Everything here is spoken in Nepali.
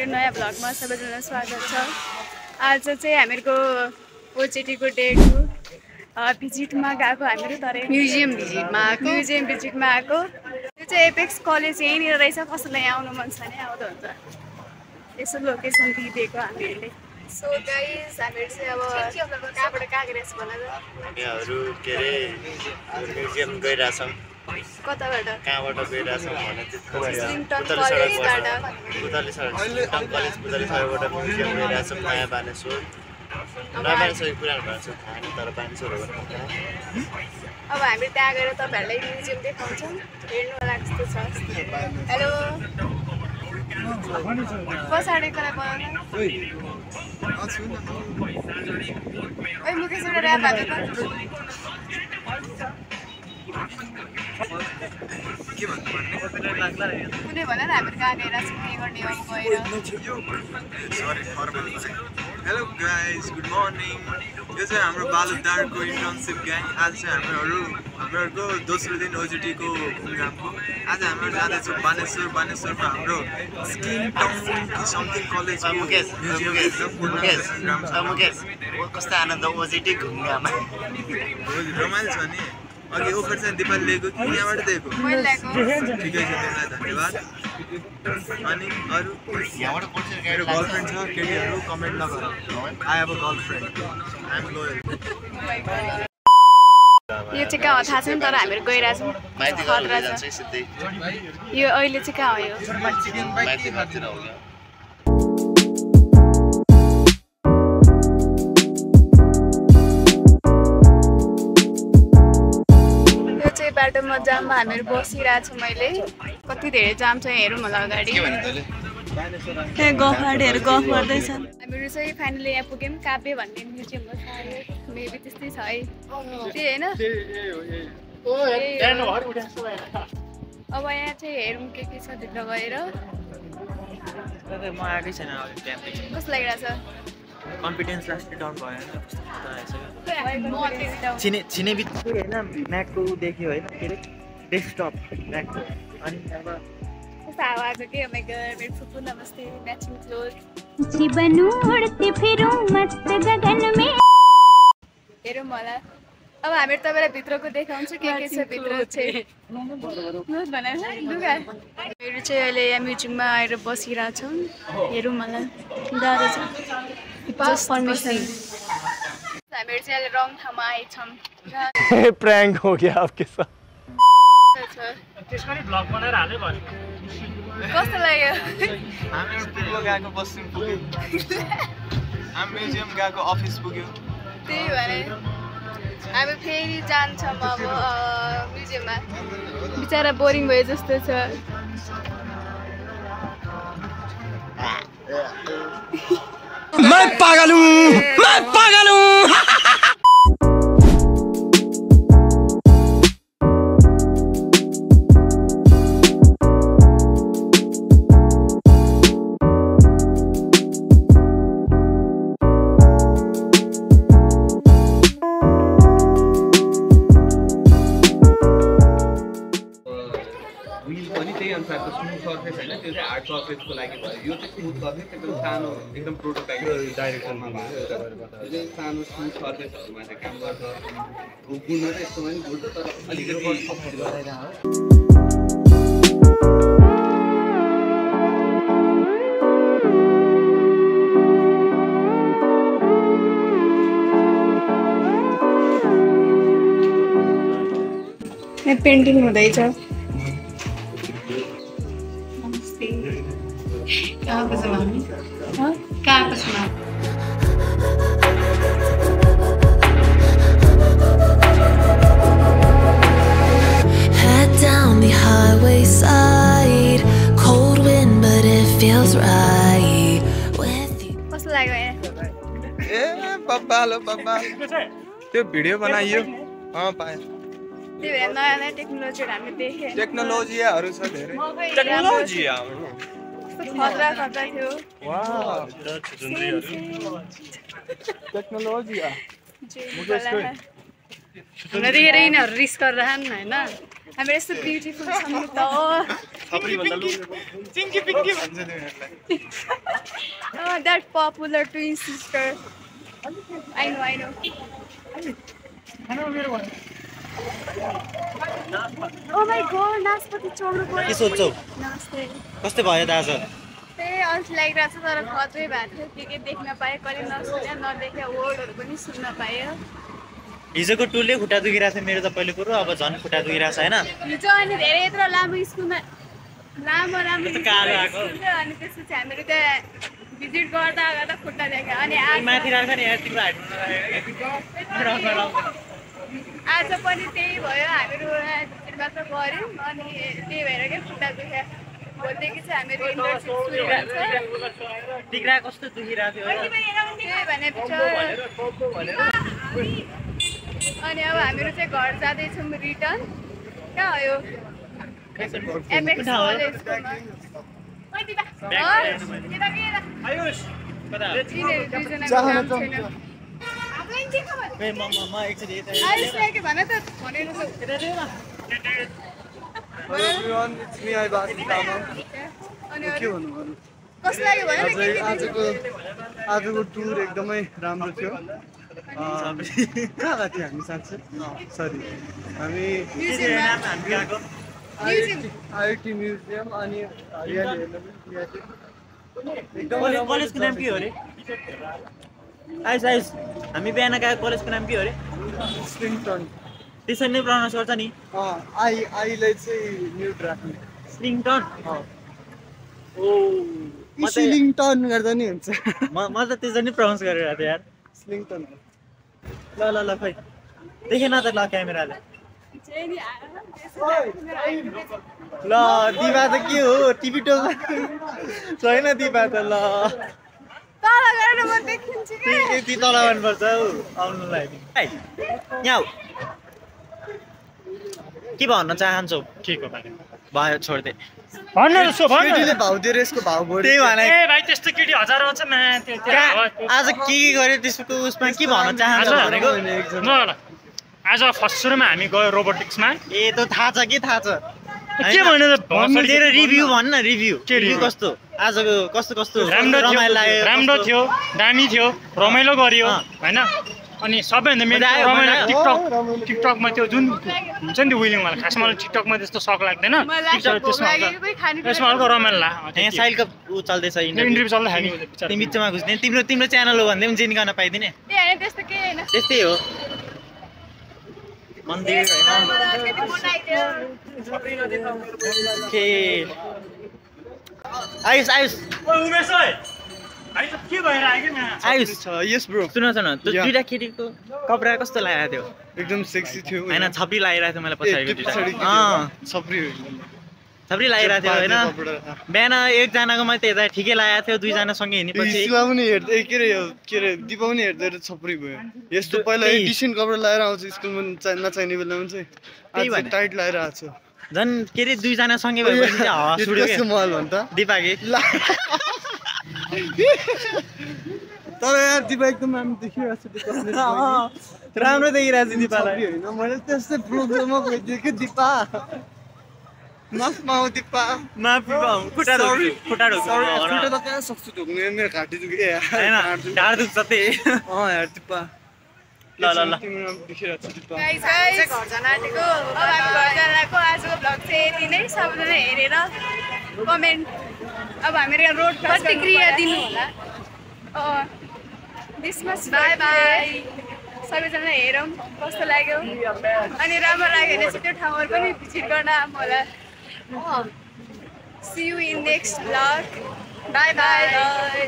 मेरो नयाँ भ्लगमा सबैजना स्वागत छ। आज चाहिँ हामीहरूको ओजेटीको डे 2 भिजिटमा गएको हामीहरू तर म्युजियम भिजिटमा आएको। यो चाहिँ एपेक्स कलेज यहीँनिर रहेछ। कसैलाई आउनु मन छ भने आउँदा हुन्छ। यसो लोकेसन दिइदिएको हामीहरूले। सो गाइस हामीहरू चाहिँ अब कहाँबाट कहाँ गइरहेछ भन त। हामीहरू के अरे म्युजियम गइरहेछौँ। कताबाट कहाँबाट गइरहेछौँ भने स्लिङटन कलेजबाट पुतली सडकबाट म्युजियम गइरहेछौँ। नयाँ बानेश्वर पुरानो बानेश्वर थाहा छैन तर बानेश्वर हो भने अब हामी त्यहाँ गएर तपाईँहरूलाई म्युजियम देखाउँछौँ। हेर्नु होला कस्तो छ। हेलो पछाडिकोलाई बनाउनु ओइ मुकेश एउटा ऱ्याप हाल्नु त। के भन्नुपर्ने कुनै भन न हामीहरू कहाँ गइरहेछौँ के गर्ने अब गएर। Hello guys good morning. यो चाहिँ हाम्रो बालुदारको इन्टर्नसिप ग्याङ। आज चाहिँ हामीहरूको दोस्रो दिन ओजिटीको प्रोग्रामको। आज हामीहरू जाँदैछौँ बानेश्वरमा हाम्रो skin town something college Mukesh कस्तो आनन्द ओजिटी घुम्नमा रमाइलो छ नि। अघि ओखर चाहिँ दिपाली लिएको कि यहाँबाट दिएको ठिकै छ त्यसलाई धन्यवाद। अनि अरू मेरो गर्लफ्रेन्ड छ केटीहरू कमेन्ट नगर। I have a girlfriend I am loyal. यो चाहिँ कहाँ हो थाहा छैन तर हामीहरू गइरहेछौँ। खतरा छ यो। अहिले चाहिँ कहाँ हो यो? बाटोमा जाममा हामीहरू बसिरहेछौँ। मैले कति धेरै जाम छ हेरौँ होला अगाडि। गफाडीहरू गफ गर्दैछन्। हामीहरू चाहिँ फाइनली यहाँ पुग्यौँ। काव्य भन्ने म्युजियम हो सायद मेबी त्यस्तै छ है त्यही होइन। अब यहाँ चाहिँ हेरौँ के छ भित्र गएर। म आएकै छैन कस्तो लागिरहेछ? कन्फिडेन्स लास्टै डाउन भयो होइन छिने बित्तिकै होइन म्याकको देख्यो होइन के अरे डेस्कटप म्याकको। अनि अब कस्तो हावा आएको के मेरो फुपू नमस्ते म्याचिङ क्लोथ हेरौँ होला। अब हामीहरू तपाईँलाई भित्रको देखाउँछु के छ भित्र चाहिँ। हामीहरू चाहिँ अहिले यहाँ म्युजियममा आएर बसिरहेछौँ। हेरौँ होला गाह्रो छ। हामीहरू चाहिँ अहिले रङ ठाउँमा आएछौँ। प्रैंक हो गया आपके साथ। कस्तो लाग्यो? हामीहरू पुग्यो गएको बस्नु पुग्यो। हामी म्युजियम गएको अफिस पुग्यो। त्यही भने हामी फेरि जान्छौँ अब म्युजियममा। बिचरा बोरिङ भयो जस्तो छ। मैं पागल हूँ। स्मुथ सर्फेस होइन त्यो चाहिँ हार्ड सर्फेसको लागि भयो। यो चाहिँ स्मुथ सर्फेस एकदम सानो एकदम प्रोटोटाइप डाइरेक्सनमा भयो। यो चाहिँ सानो स्मुथ सर्फेसहरूमा चाहिँ काम गर्छ। गुण चाहिँ यस्तोमा पनि गुड तर अलिकति पेन्टिङ हुँदैछ। कहाँको सामान Head down the highway side, cold wind but it feels right with you. कस्तो लाग्यो यहाँ? ए बब्बालो त्यो भिडियो बनाइयो पाएँ। त्यही भएर नयाँ नयाँ टेक्नोलोजीहरू हामीले देखेँ। टेक्नोलोजियाहरू छ धेरै। खतरा थियो। टेक्नोलोजिया हामीलाई देखेर यिनीहरू रिस गरिरहन् होइन हामी यस्तो ब्युटिफुल छौँ नि त that popular twin sister I know oh my God नासपति चोर्नु पर्यो के सोच्छौ नमस्ते कस्तो भयो दाज त्यही अल्छी लागिरहेको छ तर खतरै भएको थियो के देख्न पाएँ कहिले नसुने नदेखे वर्डहरू पनि सुन्न पाएँ हिजोको टुलले खुट्टा दुखिरहेको थियो मेरो त पहिलो कुरो अब झन् खुट्टा दुखिरहेको छ होइन हिजो अनि धेरै यत्रो लामो स्कुलमा लामो यो त कालो आएको। अनि त्यसपछि हामीहरू त्यहाँ भिजिट गर्दा गर्दा खुट्टा देख्यो अनि माथि राख्छ नि यहाँ तिम्रो आज पनि त्यही भयो हामीहरू भिजिट मात्र गऱ्यौँ अनि त्यही भएर क्या खुट्टा दुख्यो भोलिदेखि चाहिँ हामीहरू इन्टर्नसिप सुरु गर्छ टिक्रा कस्तो दुखिरहेको थियो त्यही भनेपछि अनि अब हामीहरू चाहिँ घर जाँदैछौँ रिटर्न कहाँ हो यो एमएक्स कलेजको आजको टुर एकदमै राम्रो थियो कहाँ गएको थियो हामी साँच्चै सरी हामी आइटी म्युजियम अनि हरियाली हेर्न पनि कलेजको नाम के हो अरे आइस आइस हामी बिहान गएको कलेजको नाम के हो अरे स्लिङटन त्यसरी नै प्रनाउन्स गर्छ नि आईलाई चाहिँ म्युट राख्ने स्लिङटन ओ स्लिङटन गर्दा नि हुन्छ म त त्यसरी नै प्रनाउन्स गरिरहेको थिएँ यार स्लिङटन ल खै देखेन त ल क्यामेराले ल दिवा त के हो टिभी टोमा छैन दिवा त ल यति तल गर्नुपर्छ हौ आउनुलाई यहाँ के भन्न चाहन्छौ के को भयो छोड्दे भन्न केटीले भाउ दिएर यसको भाउ बढ्यो त्यही भने ए भाइ त्यस्तो केटी हजारौँ छ न आज के गर्यो त्यसको उसमा के भन्न चाहन्छ भनेको ल आज फर्स्ट सुरुमा हामी गयो रोबोटिक्समा ए त थाहा छ के थाहा छ के भनेर तेरो रिभ्यू भन्न रिभ्यू कस्तो आजको कस्तो राम्रो थियो दामी थियो रमाइलो गरियो होइन अनि सबैभन्दा मेन रमाइलो टिकटकमा त्यो जुन हुन्छ नि त्यो विलिङवाला खासमा मलाई टिकटकमा त्यस्तो सक लाग्दैन त्यसमा हल्का रमाइलो लाग्यो यहाँ साइल कप ऊ चल्दैछ इन्टरभ्यू चल्दाखेरि तिमी बिचमा घुस्ने तिम्रो च्यानल हो भन्दै पनि जेन गर्न पाइदिने त्यस्तै हो मन्दिर होइन आयुष यस ब्रो सुन त्यो दुईटा केटीको कपडा कस्तो लगाएको थियो एकदम सेक्सी थियो होइन छप्री लगाइरहेको थियो मैले पछाडिको छप्री लगाइरहेको थियो होइन बिहान एकजनाको मैले हेर्दा ठिकै लगाएको थियो दुईजना सँगै हिँडेपछि पनि हेर्दै के अरे दिपा पनि हेर्दै छप्री भयो यस्तो पहिला डिसेन्ट कपडा लगाएर आउँछ स्कुलमा नचाहिने बेलामा चाहिँ टाइट लगाएर आएको छ झन् के अरे दुईजना सँगै भएपछि हस उड्यो महल भन्छ दिपाके तर यार दिपा एकदम राम्रो देखिरहेको छ राम्रो देखिरहेको छ दिपालाई होइन मैले त्यस्तै प्रोग्राममा गइदिएँ कि दिपा माफ पाऊ दिपा माफी पाऊ खुट्टा खुट्टा त कहाँ सक्छु ढोक्नु मेरो घाँटी दुख्यो होइन ढाड दुख्छ त्यही यार दिपा ल देखिरहेको छ दिपा आजको भ्लग चाहिँ यति नै सबैजना हेरेर कमेन्ट अब हामीहरू यहाँ रोड प्रतिक्रिया दिनु होला दिसमस बाई बाई सबैजना हेरौँ कस्तो लाग्यो अनि राम्रो लाग्यो भने चाहिँ त्यो ठाउँहरू पनि भिजिट गर्न होला see you in next vlog bye by